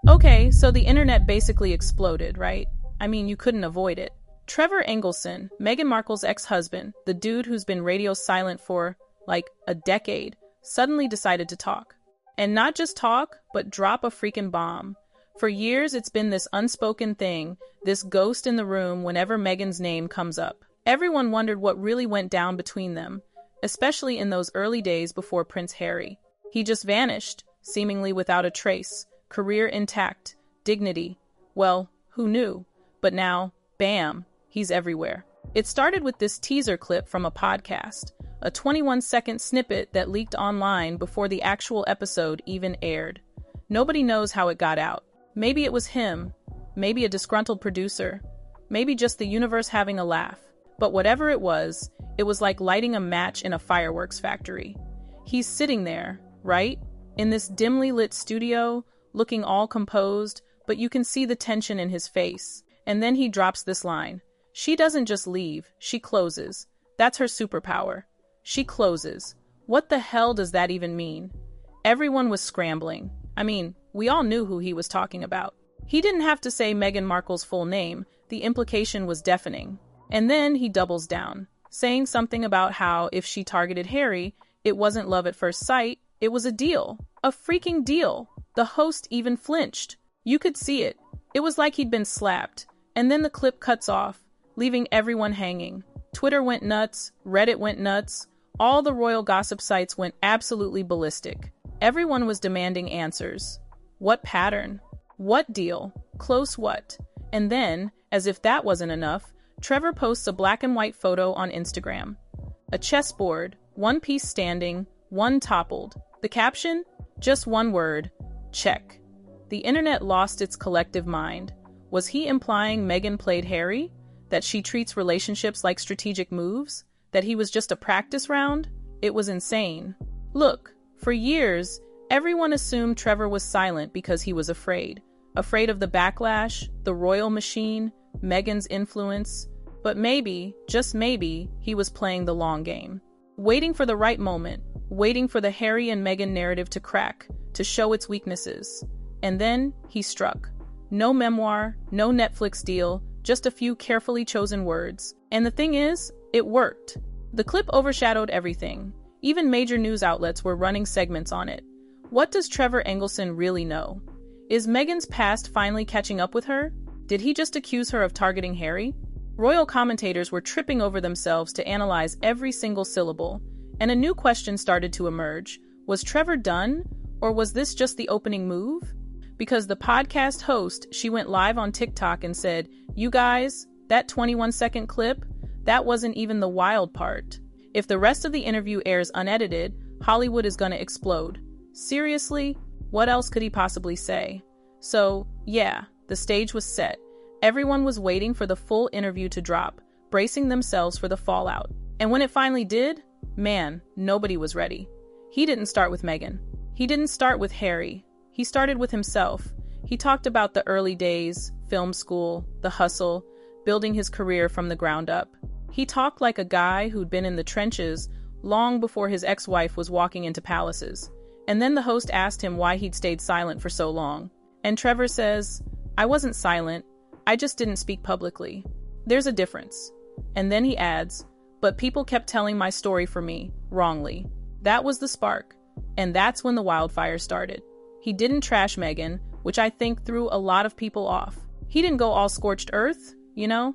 Okay, so the internet basically exploded, right? I mean, you couldn't avoid it. Trevor Engelson, Meghan Markle's ex-husband, the dude who's been radio silent for, like, a decade, suddenly decided to talk. And not just talk, but drop a freaking bomb. For years, it's been this unspoken thing, this ghost in the room whenever Meghan's name comes up. Everyone wondered what really went down between them, especially in those early days before Prince Harry. He just vanished, seemingly without a trace, career intact, dignity. Well, who knew? But now, bam, he's everywhere. It started with this teaser clip from a podcast, a 21-second snippet that leaked online before the actual episode even aired. Nobody knows how it got out. Maybe it was him, maybe a disgruntled producer, maybe just the universe having a laugh. But whatever it was like lighting a match in a fireworks factory. He's sitting there, right? In this dimly lit studio, looking all composed, but you can see the tension in his face. And then he drops this line. She doesn't just leave, she closes. That's her superpower. She closes. What the hell does that even mean? Everyone was scrambling. I mean, we all knew who he was talking about. He didn't have to say Meghan Markle's full name. The implication was deafening. And then he doubles down, saying something about how if she targeted Harry, it wasn't love at first sight, it was a deal. A freaking deal. The host even flinched. You could see it. It was like he'd been slapped. And then the clip cuts off, leaving everyone hanging. Twitter went nuts, Reddit went nuts, all the royal gossip sites went absolutely ballistic. Everyone was demanding answers. What pattern? What deal? Close what? And then, as if that wasn't enough, Trevor posts a black and white photo on Instagram. A chessboard, one piece standing, one toppled. The caption? Just one word. Check. The internet lost its collective mind. Was he implying Meghan played Harry? That she treats relationships like strategic moves? That he was just a practice round? It was insane. Look, for years, everyone assumed Trevor was silent because he was afraid. Afraid of the backlash, the royal machine, Meghan's influence. But maybe, just maybe, he was playing the long game. Waiting for the right moment, waiting for the Harry and Meghan narrative to crack, to show its weaknesses. And then, he struck. No memoir, no Netflix deal, just a few carefully chosen words. And the thing is, it worked. The clip overshadowed everything. Even major news outlets were running segments on it. What does Trevor Engelson really know? Is Meghan's past finally catching up with her? Did he just accuse her of targeting Harry? Royal commentators were tripping over themselves to analyze every single syllable, and a new question started to emerge. Was Trevor done, or was this just the opening move? Because the podcast host, she went live on TikTok and said, "You guys, that 21-second clip, that wasn't even the wild part. If the rest of the interview airs unedited, Hollywood is gonna explode." Seriously? What else could he possibly say? So, yeah, the stage was set. Everyone was waiting for the full interview to drop, bracing themselves for the fallout. And when it finally did, man, nobody was ready. He didn't start with Meghan. He didn't start with Harry. He started with himself. He talked about the early days, film school, the hustle, building his career from the ground up. He talked like a guy who'd been in the trenches long before his ex-wife was walking into palaces. And then the host asked him why he'd stayed silent for so long. And Trevor says, "I wasn't silent. I just didn't speak publicly. There's a difference." And then he adds, "But people kept telling my story for me, wrongly." That was the spark. And that's when the wildfire started. He didn't trash Meghan, which I think threw a lot of people off. He didn't go all scorched earth, you know?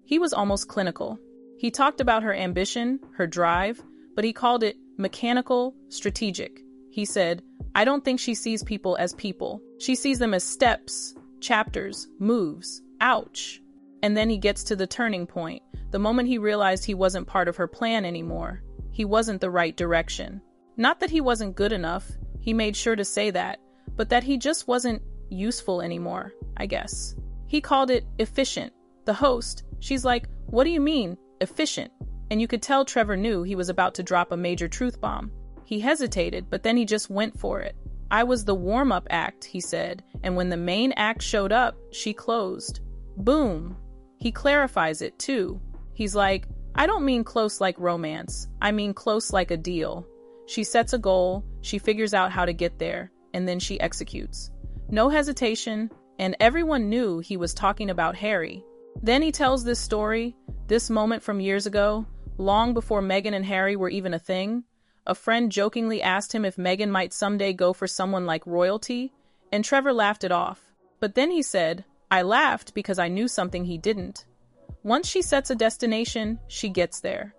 He was almost clinical. He talked about her ambition, her drive, but he called it mechanical, strategic. He said, "I don't think she sees people as people. She sees them as steps, chapters, moves. Ouch." And then he gets to the turning point, the moment he realized he wasn't part of her plan anymore. He wasn't the right direction. Not that he wasn't good enough, he made sure to say that, but that he just wasn't useful anymore, I guess. He called it efficient. The host, she's like, "What do you mean, efficient?" And you could tell Trevor knew he was about to drop a major truth bomb. He hesitated, but then he just went for it. "I was the warm-up act," he said, "and when the main act showed up, she closed." Boom. He clarifies it, too. He's like, "I don't mean close like romance. I mean close like a deal. She sets a goal, she figures out how to get there, and then she executes. No hesitation, and everyone knew he was talking about Harry. Then he tells this story, this moment from years ago, long before Meghan and Harry were even a thing. A friend jokingly asked him if Meghan might someday go for someone like royalty, and Trevor laughed it off. But then he said, "I laughed because I knew something he didn't. Once she sets a destination, she gets there."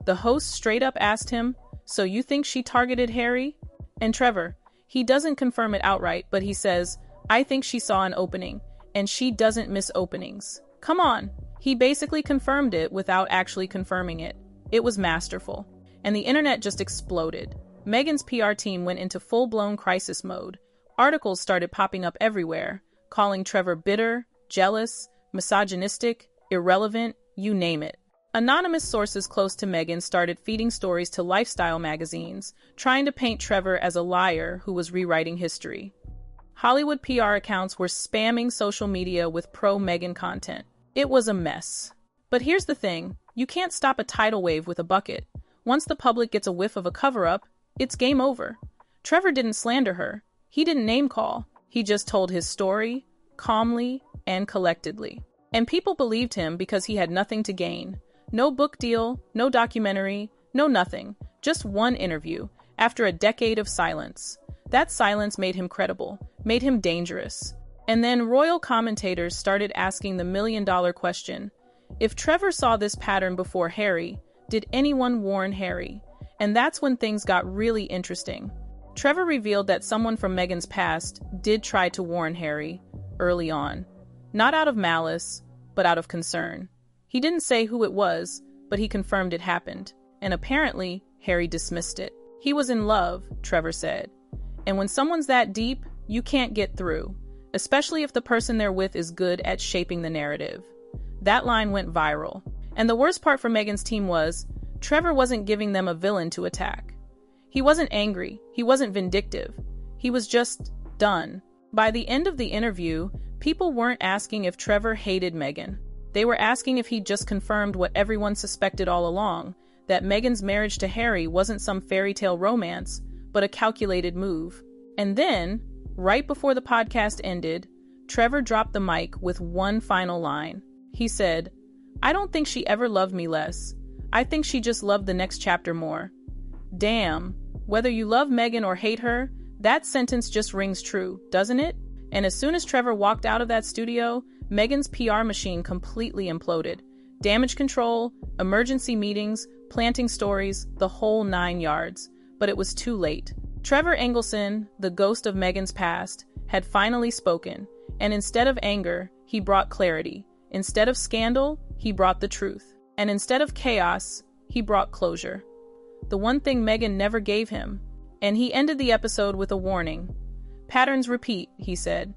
The host straight up asked him, "So you think she targeted Harry?" And Trevor, he doesn't confirm it outright, but he says, "I think she saw an opening, and she doesn't miss openings." Come on, he basically confirmed it without actually confirming it. It was masterful. And the internet just exploded. Meghan's PR team went into full-blown crisis mode. Articles started popping up everywhere, calling Trevor bitter, jealous, misogynistic, irrelevant, you name it. Anonymous sources close to Meghan started feeding stories to lifestyle magazines, trying to paint Trevor as a liar who was rewriting history. Hollywood PR accounts were spamming social media with pro-Meghan content. It was a mess. But here's the thing, you can't stop a tidal wave with a bucket. Once the public gets a whiff of a cover-up, it's game over. Trevor didn't slander her. He didn't name-call. He just told his story, calmly and collectedly. And people believed him because he had nothing to gain. No book deal, no documentary, no nothing. Just one interview, after a decade of silence. That silence made him credible, made him dangerous. And then royal commentators started asking the million-dollar question. If Trevor saw this pattern before Harry, did anyone warn Harry? And that's when things got really interesting. Trevor revealed that someone from Meghan's past did try to warn Harry early on. Not out of malice, but out of concern. He didn't say who it was, but he confirmed it happened. And apparently, Harry dismissed it. He was in love, Trevor said. And when someone's that deep, you can't get through, especially if the person they're with is good at shaping the narrative. That line went viral. And the worst part for Meghan's team was, Trevor wasn't giving them a villain to attack. He wasn't angry. He wasn't vindictive. He was just done. By the end of the interview, people weren't asking if Trevor hated Meghan. They were asking if he'd just confirmed what everyone suspected all along, that Meghan's marriage to Harry wasn't some fairy tale romance, but a calculated move. And then, right before the podcast ended, Trevor dropped the mic with one final line. He said, "I don't think she ever loved me less. I think she just loved the next chapter more." Damn, whether you love Meghan or hate her, that sentence just rings true, doesn't it? And as soon as Trevor walked out of that studio, Meghan's PR machine completely imploded. Damage control, emergency meetings, planting stories, the whole 9 yards. But it was too late. Trevor Engelson, the ghost of Meghan's past, had finally spoken, and instead of anger, he brought clarity. Instead of scandal, he brought the truth. And instead of chaos, he brought closure. The one thing Meghan never gave him. And he ended the episode with a warning. "Patterns repeat," he said.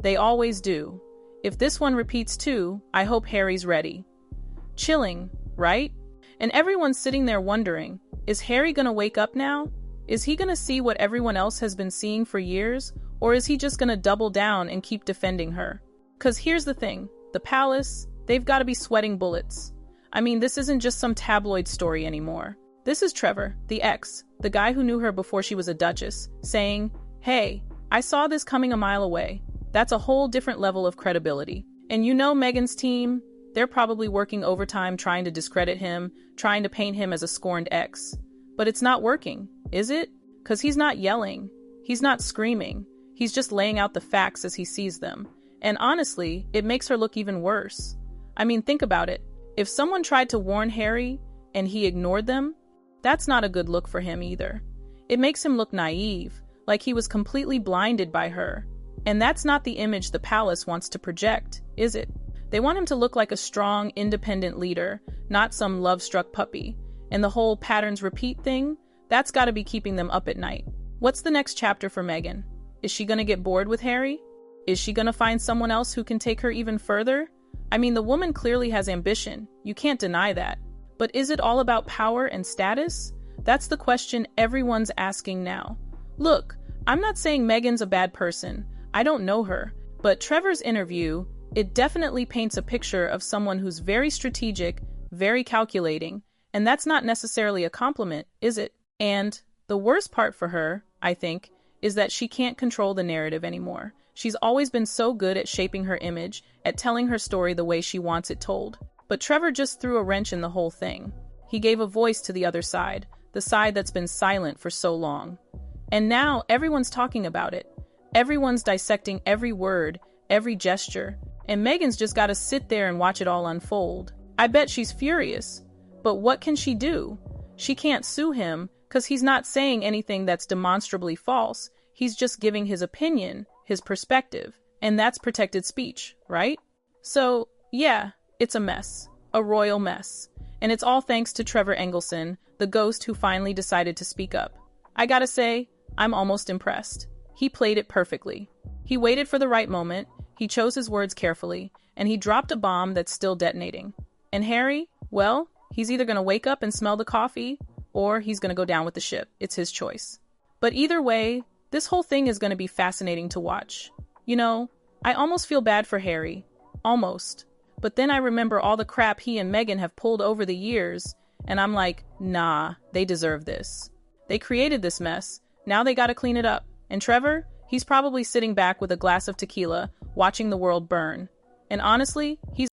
"They always do. If this one repeats too, I hope Harry's ready." Chilling, right? And everyone's sitting there wondering, is Harry gonna wake up now? Is he gonna see what everyone else has been seeing for years? Or is he just gonna double down and keep defending her? 'Cause here's the thing, the palace, they've gotta be sweating bullets. I mean, this isn't just some tabloid story anymore. This is Trevor, the ex, the guy who knew her before she was a duchess, saying, "Hey, I saw this coming a mile away." That's a whole different level of credibility. And you know Meghan's team, they're probably working overtime trying to discredit him, trying to paint him as a scorned ex. But it's not working, is it? 'Cause he's not yelling. He's not screaming. He's just laying out the facts as he sees them. And honestly, it makes her look even worse. I mean, think about it. If someone tried to warn Harry and he ignored them, that's not a good look for him either. It makes him look naive, like he was completely blinded by her. And that's not the image the palace wants to project, is it? They want him to look like a strong, independent leader, not some love-struck puppy. And the whole patterns repeat thing, that's gotta be keeping them up at night. What's the next chapter for Meghan? Is she gonna get bored with Harry? Is she gonna find someone else who can take her even further? I mean, the woman clearly has ambition. You can't deny that. But is it all about power and status? That's the question everyone's asking now. Look, I'm not saying Meghan's a bad person. I don't know her. But Trevor's interview, it definitely paints a picture of someone who's very strategic, very calculating, and that's not necessarily a compliment, is it? And the worst part for her, I think, is that she can't control the narrative anymore. She's always been so good at shaping her image, at telling her story the way she wants it told. But Trevor just threw a wrench in the whole thing. He gave a voice to the other side, the side that's been silent for so long. And now everyone's talking about it. Everyone's dissecting every word, every gesture, and Meghan's just got to sit there and watch it all unfold. I bet she's furious. But what can she do? She can't sue him, because he's not saying anything that's demonstrably false. He's just giving his opinion, his perspective, and that's protected speech, right? So, yeah, it's a mess. A royal mess. And it's all thanks to Trevor Engelson, the ghost who finally decided to speak up. I gotta say, I'm almost impressed. He played it perfectly. He waited for the right moment, he chose his words carefully, and he dropped a bomb that's still detonating. And Harry, well, he's either gonna wake up and smell the coffee, or he's gonna go down with the ship. It's his choice. But either way, this whole thing is gonna be fascinating to watch. You know, I almost feel bad for Harry. Almost. But then I remember all the crap he and Meghan have pulled over the years, and I'm like, nah, they deserve this. They created this mess. Now they gotta clean it up. And Trevor, he's probably sitting back with a glass of tequila, watching the world burn. And honestly, he's